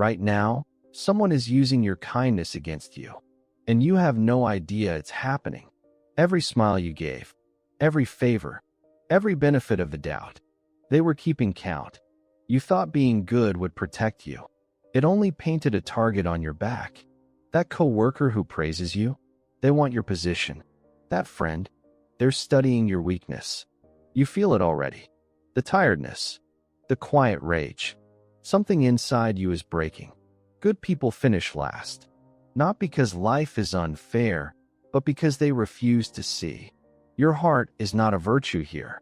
Right now, someone is using your kindness against you, and you have no idea it's happening. Every smile you gave, every favor, every benefit of the doubt, they were keeping count. You thought being good would protect you. It only painted a target on your back. That coworker who praises you, they want your position. That friend, they're studying your weakness. You feel it already. The tiredness, the quiet rage. Something inside you is breaking. Good people finish last. Not because life is unfair, but because they refuse to see. Your heart is not a virtue here.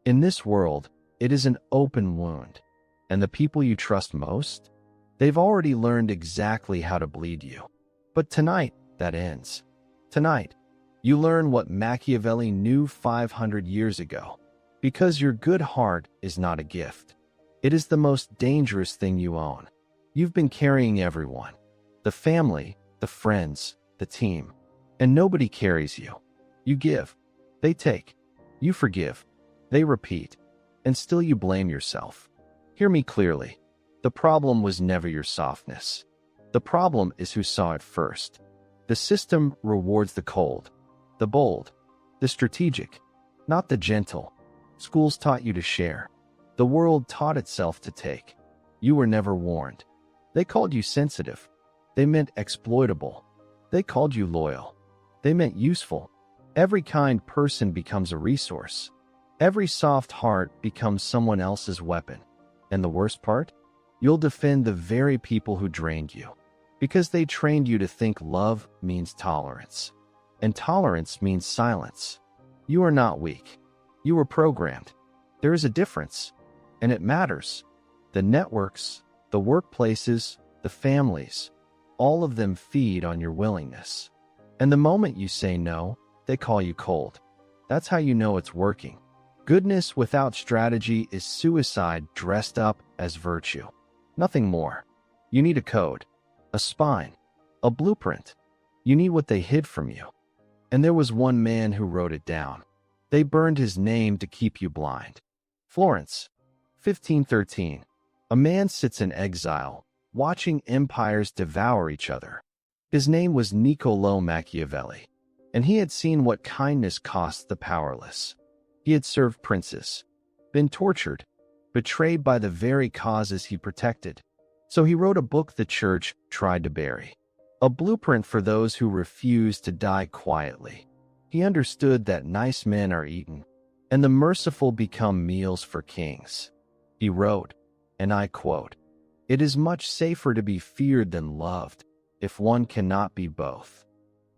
In this world, it is an open wound. And the people you trust most, they've already learned exactly how to bleed you. But tonight, that ends. Tonight, you learn what Machiavelli knew 500 years ago. Because your good heart is not a gift. It is the most dangerous thing you own. You've been carrying everyone. The family, the friends, the team. And nobody carries you. You give. They take. You forgive. They repeat. And still you blame yourself. Hear me clearly. The problem was never your softness. The problem is who saw it first. The system rewards the cold, the bold, the strategic, not the gentle. Schools taught you to share. The world taught itself to take. You were never warned. They called you sensitive. They meant exploitable. They called you loyal. They meant useful. Every kind person becomes a resource. Every soft heart becomes someone else's weapon. And the worst part? You'll defend the very people who drained you. Because they trained you to think love means tolerance. And tolerance means silence. You are not weak. You were programmed. There is a difference. And it matters. The networks, the workplaces, the families, all of them feed on your willingness. And the moment you say no, they call you cold. That's how you know it's working. Goodness without strategy is suicide dressed up as virtue. Nothing more. You need a code, a spine, a blueprint. You need what they hid from you. And there was one man who wrote it down. They burned his name to keep you blind. Florence, 1513. A man sits in exile, watching empires devour each other. His name was Niccolò Machiavelli, and he had seen what kindness costs the powerless. He had served princes, been tortured, betrayed by the very causes he protected. So he wrote a book the church tried to bury, a blueprint for those who refuse to die quietly. He understood that nice men are eaten, and the merciful become meals for kings. He wrote, and I quote, "It is much safer to be feared than loved, if one cannot be both."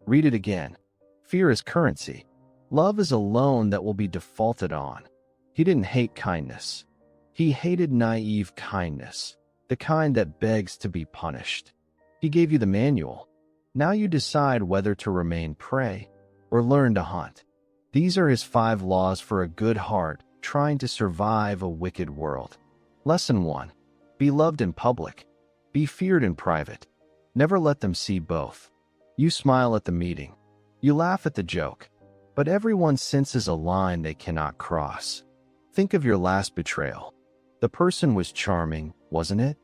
Read it again. Fear is currency. Love is a loan that will be defaulted on. He didn't hate kindness. He hated naive kindness, the kind that begs to be punished. He gave you the manual. Now you decide whether to remain prey or learn to hunt. These are his 5 laws for a good heart trying to survive a wicked world. Lesson 1. Be loved in public. Be feared in private. Never let them see both. You smile at the meeting. You laugh at the joke. But everyone senses a line they cannot cross. Think of your last betrayal. The person was charming, wasn't it?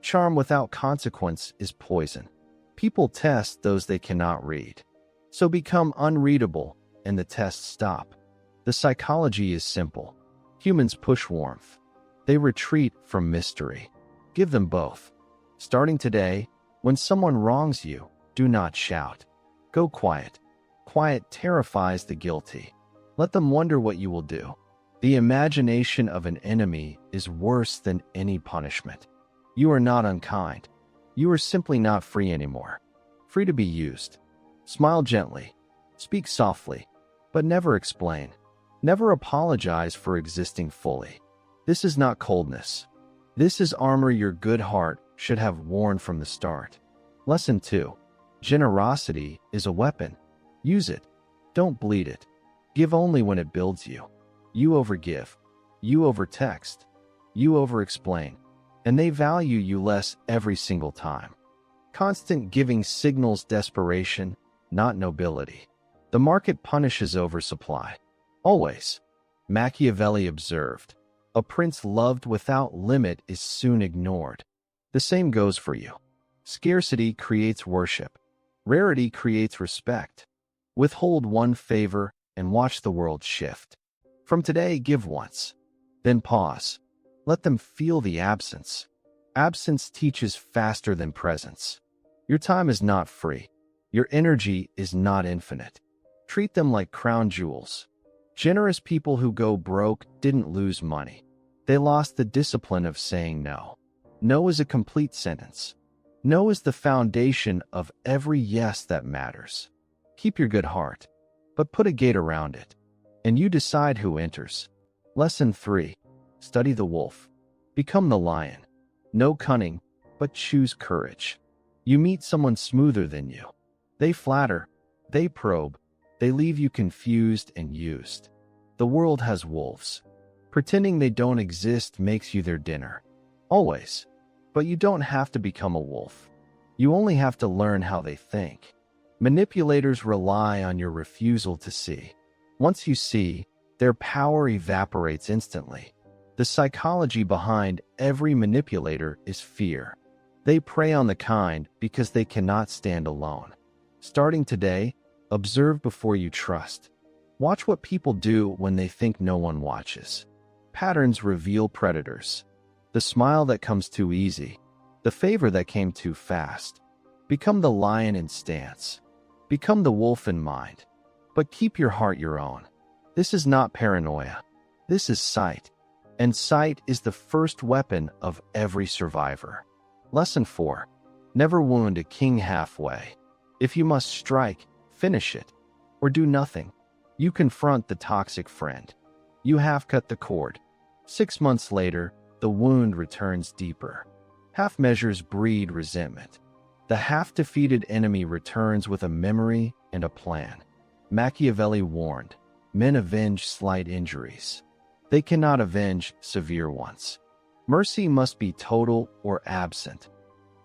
Charm without consequence is poison. People test those they cannot read. So become unreadable and the tests stop. The psychology is simple. Humans push warmth. They retreat from mystery. Give them both. Starting today, when someone wrongs you, do not shout. Go quiet. Quiet terrifies the guilty. Let them wonder what you will do. The imagination of an enemy is worse than any punishment. You are not unkind. You are simply not free anymore. Free to be used. Smile gently. Speak softly. But never explain. Never apologize for existing fully. This is not coldness. This is armor your good heart should have worn from the start. Lesson 2. Generosity is a weapon. Use it. Don't bleed it. Give only when it builds you. You overgive. You overtext. You overexplain. And they value you less every single time. Constant giving signals desperation, not nobility. The market punishes oversupply. Always. Machiavelli observed, a prince loved without limit is soon ignored. The same goes for you. Scarcity creates worship. Rarity creates respect. Withhold one favor and watch the world shift. From today, give once. Then pause. Let them feel the absence. Absence teaches faster than presence. Your time is not free. Your energy is not infinite. Treat them like crown jewels. Generous people who go broke didn't lose money. They lost the discipline of saying no. No is a complete sentence. No is the foundation of every yes that matters. Keep your good heart, but put a gate around it, and you decide who enters. Lesson 3. Study the wolf. Become the lion. No cunning, but choose courage. You meet someone smoother than you. They flatter, they probe, they leave you confused and used. The world has wolves. Pretending they don't exist makes you their dinner. Always. But you don't have to become a wolf. You only have to learn how they think. Manipulators rely on your refusal to see. Once you see, their power evaporates instantly. The psychology behind every manipulator is fear. They prey on the kind because they cannot stand alone. Starting today, observe before you trust. Watch what people do when they think no one watches. Patterns reveal predators. The smile that comes too easy. The favor that came too fast. Become the lion in stance. Become the wolf in mind. But keep your heart your own. This is not paranoia. This is sight. And sight is the first weapon of every survivor. Lesson 4. Never wound a king halfway. If you must strike, finish it. Or do nothing. You confront the toxic friend. You half-cut the cord. 6 months later, the wound returns deeper. Half measures breed resentment. The half-defeated enemy returns with a memory and a plan. Machiavelli warned, men avenge slight injuries. They cannot avenge severe ones. Mercy must be total or absent.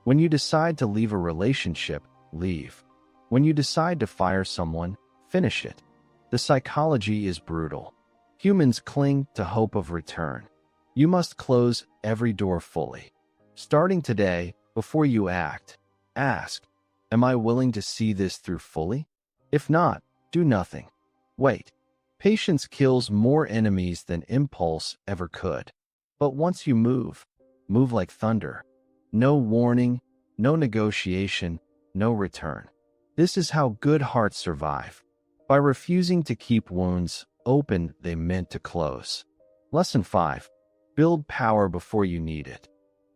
When you decide to leave a relationship, leave. When you decide to fire someone, finish it. The psychology is brutal. Humans cling to hope of return. You must close every door fully. Starting today, before you act, ask, am I willing to see this through fully? If not, do nothing. Wait. Patience kills more enemies than impulse ever could. But once you move like thunder. No warning, no negotiation, no return. This is how good hearts survive. By refusing to keep wounds open they meant to close. Lesson 5. Build power before you need it.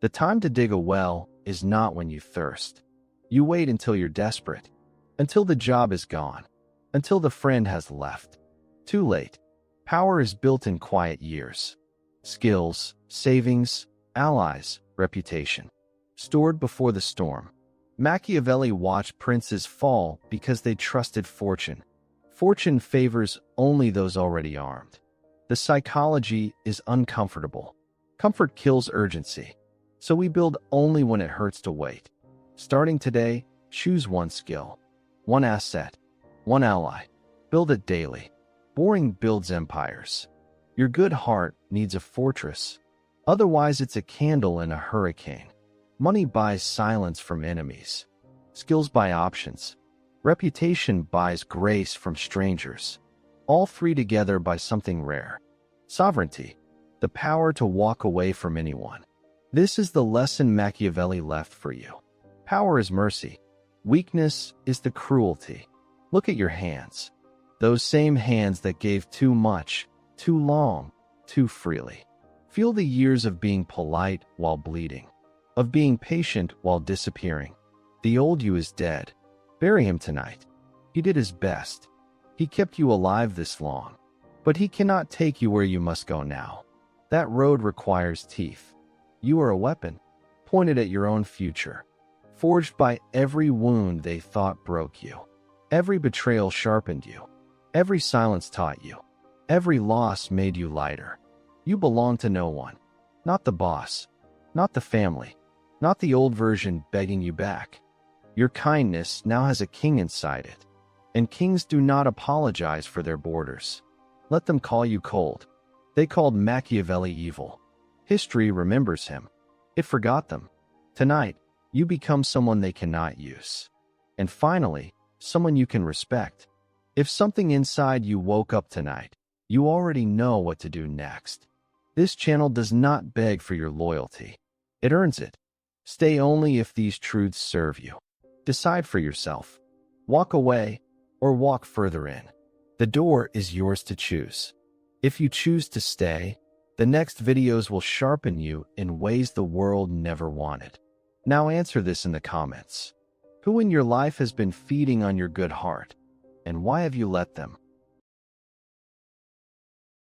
The time to dig a well is not when you thirst. You wait until you're desperate. Until the job is gone. Until the friend has left. Too late. Power is built in quiet years. Skills, savings, allies, reputation. Stored before the storm. Machiavelli watched princes fall because they trusted fortune. Fortune favors only those already armed. The psychology is uncomfortable. Comfort kills urgency. So we build only when it hurts to wait. Starting today, choose one skill, one asset, one ally. Build it daily. Boring builds empires. Your good heart needs a fortress. Otherwise, it's a candle in a hurricane. Money buys silence from enemies. Skills buy options. Reputation buys grace from strangers. All three together buy something rare. Sovereignty, the power to walk away from anyone. This is the lesson Machiavelli left for you. Power is mercy. Weakness is the cruelty. Look at your hands. Those same hands that gave too much, too long, too freely. Feel the years of being polite while bleeding. Of being patient while disappearing. The old you is dead. Bury him tonight. He did his best. He kept you alive this long. But he cannot take you where you must go now. That road requires teeth. You are a weapon, pointed at your own future. Forged by every wound they thought broke you. Every betrayal sharpened you. Every silence taught you. Every loss made you lighter. You belong to no one. Not the boss. Not the family. Not the old version begging you back. Your kindness now has a king inside it. And kings do not apologize for their borders. Let them call you cold. They called Machiavelli evil. History remembers him. It forgot them. Tonight, you become someone they cannot use. And finally, someone you can respect. If something inside you woke up tonight, you already know what to do next. This channel does not beg for your loyalty. It earns it. Stay only if these truths serve you. Decide for yourself. Walk away or walk further in. The door is yours to choose. If you choose to stay, the next videos will sharpen you in ways the world never wanted. Now answer this in the comments. Who in your life has been feeding on your good heart? And why have you let them?